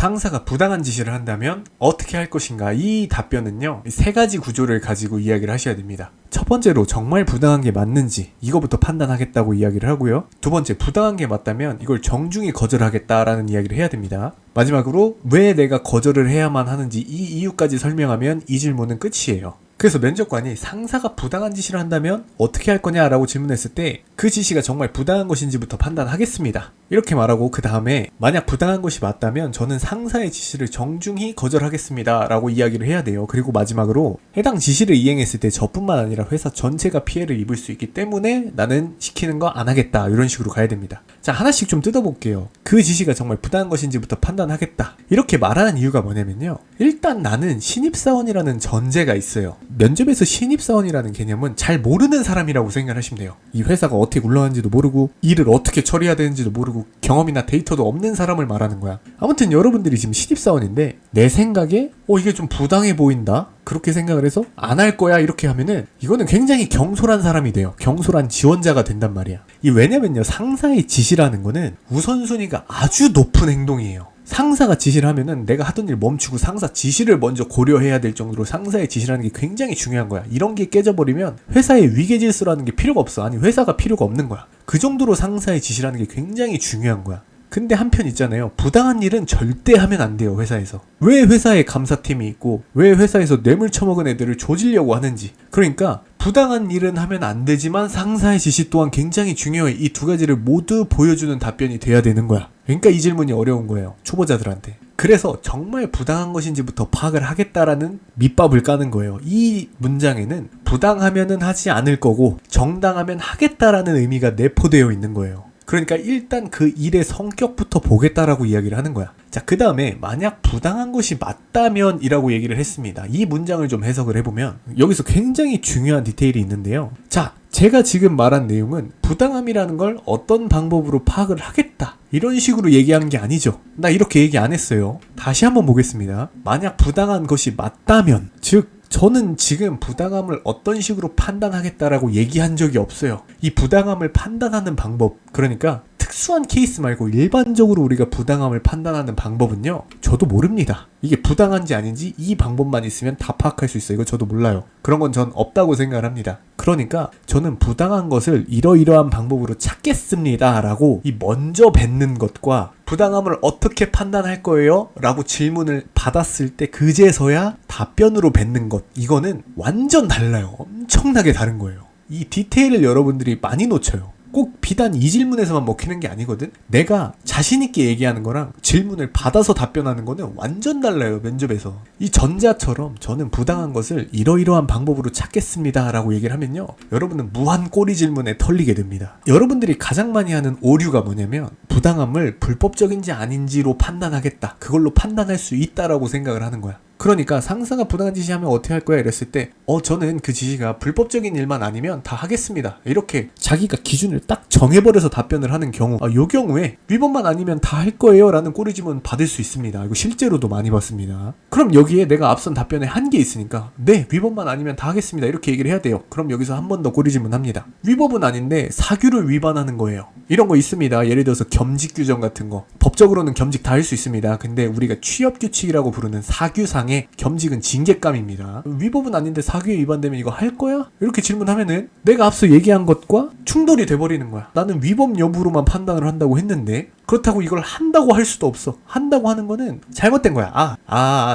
상사가 부당한 지시를 한다면 어떻게 할 것인가? 이 답변은요, 세 가지 구조를 가지고 이야기를 하셔야 됩니다. 첫 번째로 정말 부당한 게 맞는지 이거부터 판단하겠다고 이야기를 하고요. 두 번째, 부당한 게 맞다면 이걸 정중히 거절하겠다라는 이야기를 해야 됩니다. 마지막으로 왜 내가 거절을 해야만 하는지 이 이유까지 설명하면 이 질문은 끝이에요. 그래서 면접관이 상사가 부당한 지시를 한다면 어떻게 할 거냐라고 질문했을 때 그 지시가 정말 부당한 것인지부터 판단하겠습니다. 이렇게 말하고 그 다음에 만약 부당한 것이 맞다면 저는 상사의 지시를 정중히 거절하겠습니다 라고 이야기를 해야 돼요. 그리고 마지막으로 해당 지시를 이행했을 때 저뿐만 아니라 회사 전체가 피해를 입을 수 있기 때문에 나는 시키는 거 안 하겠다, 이런 식으로 가야 됩니다. 자, 하나씩 좀 뜯어볼게요. 그 지시가 정말 부당한 것인지부터 판단하겠다, 이렇게 말하는 이유가 뭐냐면요, 일단 나는 신입사원이라는 전제가 있어요. 면접에서 신입사원이라는 개념은 잘 모르는 사람이라고 생각하시면 돼요. 이 회사가 어떻게 굴러가는지도 모르고 일을 어떻게 처리해야 되는지도 모르고 경험이나 데이터도 없는 사람을 말하는 거야. 아무튼 여러분들이 지금 신입사원인데 내 생각에 이게 좀 부당해 보인다, 그렇게 생각을 해서 안 할 거야 이렇게 하면은 이거는 굉장히 경솔한 사람이 돼요. 경솔한 지원자가 된단 말이야. 왜냐면요, 상사의 지시라는 거는 우선순위가 아주 높은 행동이에요. 상사가 지시를 하면은 내가 하던 일 멈추고 상사 지시를 먼저 고려해야 될 정도로 상사의 지시라는 게 굉장히 중요한 거야. 이런 게 깨져버리면 회사의 위계질서라는 게 필요가 없어. 아니, 회사가 필요가 없는 거야. 그 정도로 상사의 지시라는 게 굉장히 중요한 거야. 근데 한편 있잖아요, 부당한 일은 절대 하면 안 돼요. 회사에서 왜 회사에 감사팀이 있고 왜 회사에서 뇌물 처먹은 애들을 조지려고 하는지. 그러니까 부당한 일은 하면 안 되지만 상사의 지시 또한 굉장히 중요해. 이 두 가지를 모두 보여주는 답변이 돼야 되는 거야. 그러니까 이 질문이 어려운 거예요, 초보자들한테. 그래서 정말 부당한 것인지부터 파악을 하겠다라는 밑밥을 까는 거예요. 이 문장에는 부당하면은 하지 않을 거고 정당하면 하겠다라는 의미가 내포되어 있는 거예요. 그러니까 일단 그 일의 성격부터 보겠다라고 이야기를 하는 거야. 자, 그 다음에 만약 부당한 것이 맞다면 이라고 얘기를 했습니다. 이 문장을 좀 해석을 해보면 여기서 굉장히 중요한 디테일이 있는데요. 자, 제가 지금 말한 내용은 부당함이라는 걸 어떤 방법으로 파악을 하겠다, 이런 식으로 얘기하는 게 아니죠. 나 이렇게 얘기 안 했어요. 다시 한번 보겠습니다. 만약 부당한 것이 맞다면, 즉 저는 지금 부당함을 어떤 식으로 판단하겠다라고 얘기한 적이 없어요. 이 부당함을 판단하는 방법, 그러니까 특수한 케이스 말고 일반적으로 우리가 부당함을 판단하는 방법은요, 저도 모릅니다. 이게 부당한지 아닌지 이 방법만 있으면 다 파악할 수 있어요. 이거 저도 몰라요. 그런 건 전 없다고 생각을 합니다. 그러니까 저는 부당한 것을 이러이러한 방법으로 찾겠습니다 라고 이 먼저 뱉는 것과 부당함을 어떻게 판단할 거예요? 라고 질문을 받았을 때 그제서야 답변으로 뱉는 것, 이거는 완전 달라요. 엄청나게 다른 거예요. 이 디테일을 여러분들이 많이 놓쳐요. 꼭 비단 이 질문에서만 먹히는 게 아니거든. 내가 자신있게 얘기하는 거랑 질문을 받아서 답변하는 거는 완전 달라요, 면접에서. 이 전자처럼 저는 부당한 것을 이러이러한 방법으로 찾겠습니다 라고 얘기를 하면요, 여러분은 무한 꼬리 질문에 털리게 됩니다. 여러분들이 가장 많이 하는 오류가 뭐냐면 부당함을 불법적인지 아닌지로 판단하겠다, 그걸로 판단할 수 있다라고 생각을 하는 거야. 그러니까 상사가 부당한 지시하면 어떻게 할 거야 이랬을 때 저는 그 지시가 불법적인 일만 아니면 다 하겠습니다, 이렇게 자기가 기준을 딱 정해버려서 답변을 하는 경우, 요 경우에 위법만 아니면 다 할 거예요 라는 꼬리짐은 받을 수 있습니다. 이거 실제로도 많이 봤습니다. 그럼 여기에 내가 앞선 답변에 한 게 있으니까 네, 위법만 아니면 다 하겠습니다, 이렇게 얘기를 해야 돼요. 그럼 여기서 한 번 더 꼬리짐은 합니다. 위법은 아닌데 사규를 위반하는 거예요. 이런 거 있습니다. 예를 들어서 겸직 규정 같은 거, 법적으로는 겸직 다 할 수 있습니다. 근데 우리가 취업규칙이라고 부르는 사규상의 겸직은 징계감입니다. 위법은 아닌데 사규에 위반되면 이거 할 거야? 이렇게 질문하면은 내가 앞서 얘기한 것과 충돌이 돼버리는 거야. 나는 위법 여부로만 판단을 한다고 했는데 그렇다고 이걸 한다고 할 수도 없어. 한다고 하는 거는 잘못된 거야.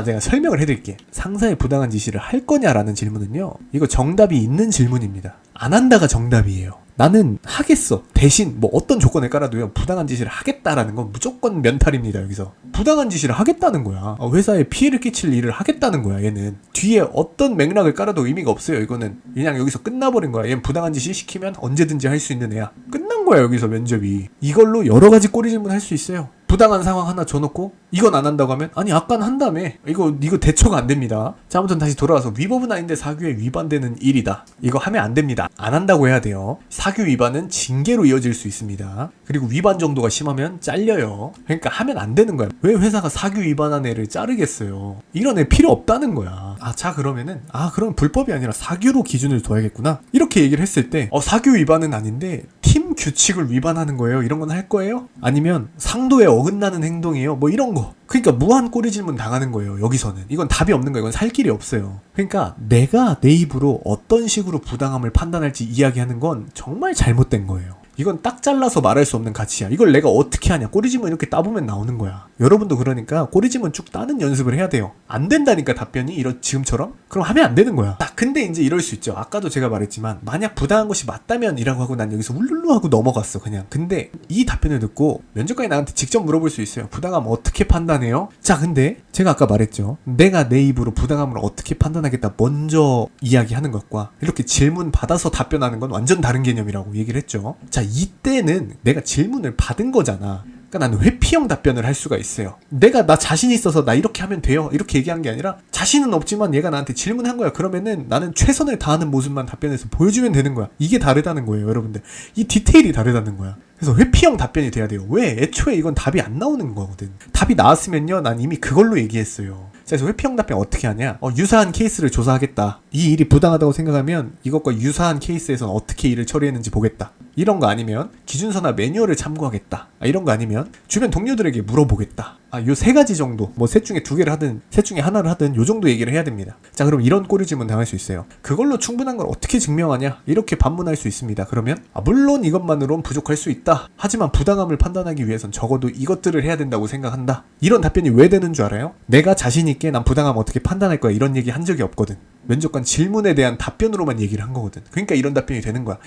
내가 설명을 해드릴게. 상사의 부당한 지시를 할 거냐라는 질문은요, 이거 정답이 있는 질문입니다. 안 한다가 정답이에요. 나는 하겠어. 대신 뭐 어떤 조건을 깔아도요, 부당한 지시를 하겠다라는 건 무조건 면탈입니다. 여기서 부당한 지시를 하겠다는 거야. 회사에 피해를 끼칠 일을 하겠다는 거야. 얘는 뒤에 어떤 맥락을 깔아도 의미가 없어요. 이거는 그냥 여기서 끝나버린 거야. 얘는 부당한 지시 시키면 언제든지 할 수 있는 애야. 끝난 거야 여기서 면접이. 이걸로 여러 가지 꼬리 질문 할 수 있어요. 부당한 상황 하나 줘놓고 이건 안 한다고 하면 아니 아까는 한다며, 이거 대처가 안 됩니다. 자, 아무튼 다시 돌아와서 위법은 아닌데 사규에 위반되는 일이다, 이거 하면 안 됩니다. 안 한다고 해야 돼요. 사규 위반은 징계로 이어질 수 있습니다. 그리고 위반 정도가 심하면 잘려요. 그러니까 하면 안 되는 거야. 왜 회사가 사규 위반한 애를 자르겠어요? 이런 애 필요 없다는 거야. 자, 그러면은 그럼 불법이 아니라 사규로 기준을 둬야겠구나, 이렇게 얘기를 했을 때 사규 위반은 아닌데 팀 규칙을 위반하는 거예요? 이런 건 할 거예요? 아니면 상도에 어긋나는 행동이에요? 뭐 이런 거. 그러니까 무한 꼬리 질문 당하는 거예요. 여기서는. 이건 답이 없는 거예요. 이건 살 길이 없어요. 그러니까 내가 내 입으로 어떤 식으로 부당함을 판단할지 이야기하는 건 정말 잘못된 거예요. 이건 딱 잘라서 말할 수 없는 가치야. 이걸 내가 어떻게 하냐. 꼬리지문 이렇게 따보면 나오는 거야. 여러분도 그러니까 꼬리지문 쭉 따는 연습을 해야 돼요. 안 된다니까 답변이 이런 지금처럼? 그럼 하면 안 되는 거야. 근데 이제 이럴 수 있죠. 아까도 제가 말했지만 만약 부당한 것이 맞다면 이라고 하고 난 여기서 울룰루 하고 넘어갔어 그냥. 근데 이 답변을 듣고 면접관이 나한테 직접 물어볼 수 있어요. 부당함 어떻게 판단해요? 자, 근데 제가 아까 말했죠. 내가 내 입으로 부당함을 어떻게 판단하겠다 먼저 이야기하는 것과 이렇게 질문 받아서 답변하는 건 완전 다른 개념이라고 얘기를 했죠. 자, 이때는 내가 질문을 받은 거잖아. 그러니까 나는 회피형 답변을 할 수가 있어요. 내가 나 자신 있어서 나 이렇게 하면 돼요 이렇게 얘기한 게 아니라 자신은 없지만 얘가 나한테 질문한 거야. 그러면은 나는 최선을 다하는 모습만 답변해서 보여주면 되는 거야. 이게 다르다는 거예요, 여러분들. 이 디테일이 다르다는 거야. 그래서 회피형 답변이 돼야 돼요. 왜? 애초에 이건 답이 안 나오는 거거든. 답이 나왔으면요, 난 이미 그걸로 얘기했어요. 그래서 회피형 답변 어떻게 하냐? 유사한 케이스를 조사하겠다. 이 일이 부당하다고 생각하면 이것과 유사한 케이스에서는 어떻게 일을 처리했는지 보겠다. 이런 거 아니면 기준서나 매뉴얼을 참고하겠다. 이런 거 아니면 주변 동료들에게 물어보겠다. 요 세 가지 정도, 뭐 셋 중에 두 개를 하든 셋 중에 하나를 하든 요 정도 얘기를 해야 됩니다. 자, 그럼 이런 꼬리질문 당할 수 있어요. 그걸로 충분한 걸 어떻게 증명하냐? 이렇게 반문할 수 있습니다. 그러면 물론 이것만으론 부족할 수 있다. 하지만 부당함을 판단하기 위해선 적어도 이것들을 해야 된다고 생각한다. 이런 답변이 왜 되는 줄 알아요? 내가 자신 있게 난 부당함 어떻게 판단할 거야 이런 얘기 한 적이 없거든. 면접관 질문에 대한 답변으로만 얘기를 한 거거든. 그러니까 이런 답변이 되는 거야.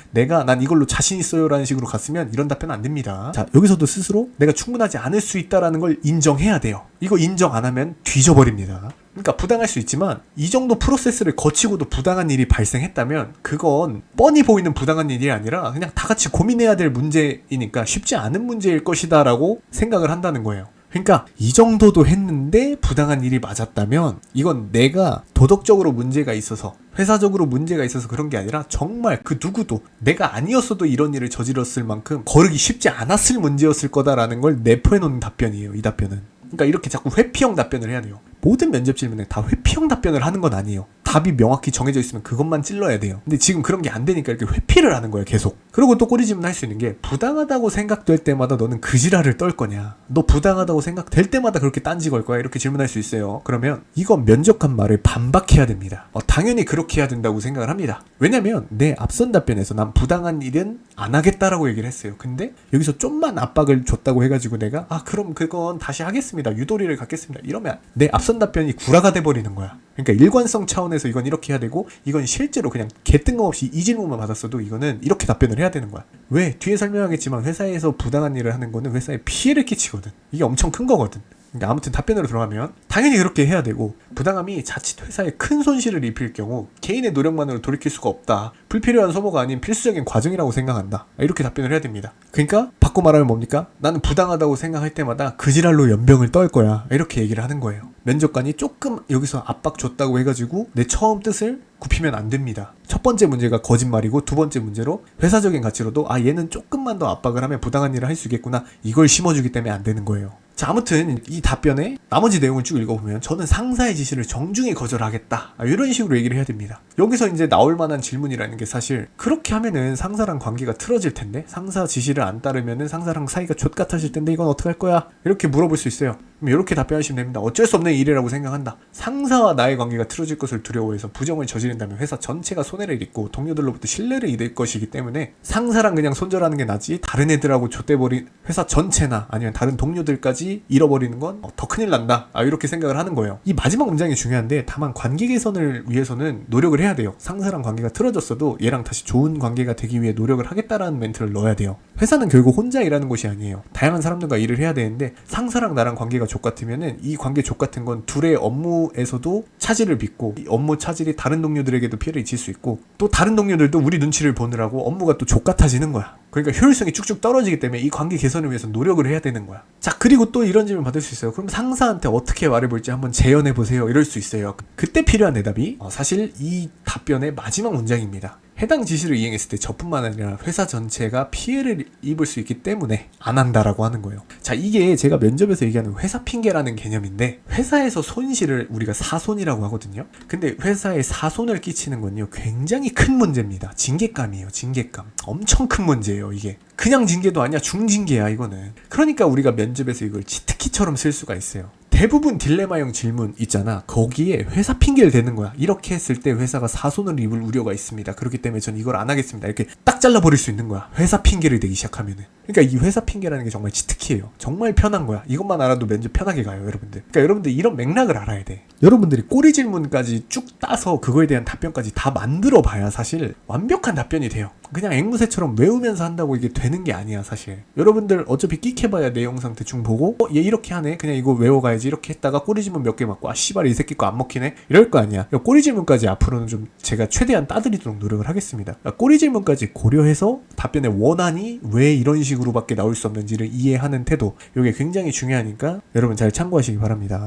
난 이걸로 자신 있어요 라는 식으로 갔으면 이런 답변은 안 됩니다. 자, 여기서도 스스로 내가 충분하지 않을 수 있다라는 걸 인정해야 돼요. 이거 인정 안 하면 뒤져버립니다. 그러니까 부당할 수 있지만 이 정도 프로세스를 거치고도 부당한 일이 발생했다면 그건 뻔히 보이는 부당한 일이 아니라 그냥 다 같이 고민해야 될 문제이니까 쉽지 않은 문제일 것이다 라고 생각을 한다는 거예요. 그러니까 이 정도도 했는데 부당한 일이 맞았다면 이건 내가 도덕적으로 문제가 있어서 회사적으로 문제가 있어서 그런 게 아니라 정말 그 누구도 내가 아니었어도 이런 일을 저질렀을 만큼 거르기 쉽지 않았을 문제였을 거다라는 걸 내포해 놓는 답변이에요. 이 답변은. 그러니까 이렇게 자꾸 회피형 답변을 해야 돼요. 모든 면접 질문에 다 회피형 답변을 하는 건 아니에요. 답이 명확히 정해져 있으면 그것만 찔러야 돼요. 근데 지금 그런 게 안 되니까 이렇게 회피를 하는 거예요, 계속. 그리고 또 꼬리질문 할 수 있는 게 부당하다고 생각될 때마다 너는 그 지랄을 떨 거냐? 너 부당하다고 생각될 때마다 그렇게 딴지 걸 거야? 이렇게 질문할 수 있어요. 그러면 이건 면접관 말을 반박해야 됩니다. 당연히 그렇게 해야 된다고 생각을 합니다. 왜냐면 내 앞선 답변에서 난 부당한 일은 안 하겠다라고 얘기를 했어요. 근데 여기서 좀만 압박을 줬다고 해가지고 내가 그럼 그건 다시 하겠습니다. 유도리를 갖겠습니다. 이러면 내 앞선 답변이 구라가 돼버리는 거야. 그러니까 일관성 차원에서 이건 이렇게 해야 되고 이건 실제로 그냥 개뜬금없이 이 질문만 받았어도 이거는 이렇게 답변을 해야 되는 거야. 왜? 뒤에 설명하겠지만 회사에서 부당한 일을 하는 거는 회사에 피해를 끼치거든. 이게 엄청 큰 거거든. 그러니까 아무튼 답변으로 들어가면 당연히 그렇게 해야 되고 부당함이 자칫 회사에 큰 손실을 입힐 경우 개인의 노력만으로 돌이킬 수가 없다. 불필요한 소모가 아닌 필수적인 과정이라고 생각한다. 이렇게 답변을 해야 됩니다. 그러니까 바꿔 말하면 뭡니까? 나는 부당하다고 생각할 때마다 그 지랄로 연병을 떨 거야. 이렇게 얘기를 하는 거예요. 면접관이 조금 여기서 압박 줬다고 해가지고 내 처음 뜻을 굽히면 안 됩니다. 첫 번째 문제가 거짓말이고 두 번째 문제로 회사적인 가치로도 얘는 조금만 더 압박을 하면 부당한 일을 할 수 있겠구나. 이걸 심어주기 때문에 안 되는 거예요. 자, 아무튼 이 답변에 나머지 내용을 쭉 읽어보면 저는 상사의 지시를 정중히 거절하겠다. 이런 식으로 얘기를 해야 됩니다. 여기서 이제 나올 만한 질문이라는 게 사실 그렇게 하면은 상사랑 관계가 틀어질 텐데 상사 지시를 안 따르면은 상사랑 사이가 좆같아질 텐데 이건 어떡할 거야? 이렇게 물어볼 수 있어요. 그럼 이렇게 답변하시면 됩니다. 어쩔 수 없는 일이라고 생각한다. 상사와 나의 관계가 틀어질 것을 두려워해서 부정을 저지른다면 회사 전체가 손해를 입고 동료들로부터 신뢰를 잃을 것이기 때문에 상사랑 그냥 손절하는 게 낫지 다른 애들하고 좆대버린 회사 전체나 아니면 다른 동료들까지 잃어버리는 건 더 큰일 난다. 이렇게 생각을 하는 거예요. 이 마지막 문장이 중요한데 다만 관계 개선을 위해서는 노력을 해야 돼요. 상사랑 관계가 틀어졌어도 얘랑 다시 좋은 관계가 되기 위해 노력을 하겠다라는 멘트를 넣어야 돼요. 회사는 결국 혼자 일하는 곳이 아니에요. 다양한 사람들과 일을 해야 되는데 상사랑 나랑 관계가 족같으면은 이 관계 족같은 건 둘의 업무에서도 차질을 빚고 이 업무 차질이 다른 동료들에게도 피해를 입힐 수 있고 또 다른 동료들도 우리 눈치를 보느라고 업무가 또 족같아지는 거야. 그러니까 효율성이 쭉쭉 떨어지기 때문에 이 관계 개선을 위해서 노력을 해야 되는 거야. 자, 그리고 또 이런 질문 받을 수 있어요. 그럼 상사한테 어떻게 말해볼지 한번 재연해보세요. 이럴 수 있어요. 그때 필요한 대답이 사실 이 답변의 마지막 문장입니다. 해당 지시를 이행했을 때 저뿐만 아니라 회사 전체가 피해를 입을 수 있기 때문에 안 한다라고 하는 거예요. 자, 이게 제가 면접에서 얘기하는 회사 핑계라는 개념인데, 회사에서 손실을 우리가 사손이라고 하거든요. 근데 회사에 사손을 끼치는 건요, 굉장히 큰 문제입니다. 징계감이에요. 징계감. 엄청 큰 문제예요, 이게. 그냥 징계도 아니야, 중징계야 이거는. 그러니까 우리가 면접에서 이걸 치트키처럼 쓸 수가 있어요. 대부분 딜레마형 질문 있잖아. 거기에 회사 핑계를 대는 거야. 이렇게 했을 때 회사가 사손을 입을 우려가 있습니다. 그렇기 때문에 전 이걸 안 하겠습니다. 이렇게 딱 잘라버릴 수 있는 거야. 회사 핑계를 대기 시작하면은. 그러니까 이 회사 핑계라는 게 정말 치트키예요. 정말 편한 거야. 이것만 알아도 면접 편하게 가요, 여러분들. 그러니까 여러분들 이런 맥락을 알아야 돼. 여러분들이 꼬리 질문까지 쭉 따서 그거에 대한 답변까지 다 만들어 봐야 사실 완벽한 답변이 돼요. 그냥 앵무새처럼 외우면서 한다고 이게 되는 게 아니야, 사실. 여러분들 어차피 끽해봐야 내 영상 대충 보고 얘 이렇게 하네, 그냥 이거 외워가야지 이렇게 했다가 꼬리 질문 몇 개 맞고 씨발 이 새끼 거 안 먹히네 이럴 거 아니야. 꼬리 질문까지 앞으로는 좀 제가 최대한 따드리도록 노력을 하겠습니다. 꼬리 질문까지 고려해서 답변의 원한이 왜 이런 식으로밖에 나올 수 없는지를 이해하는 태도, 이게 굉장히 중요하니까 여러분 잘 참고하시기 바랍니다.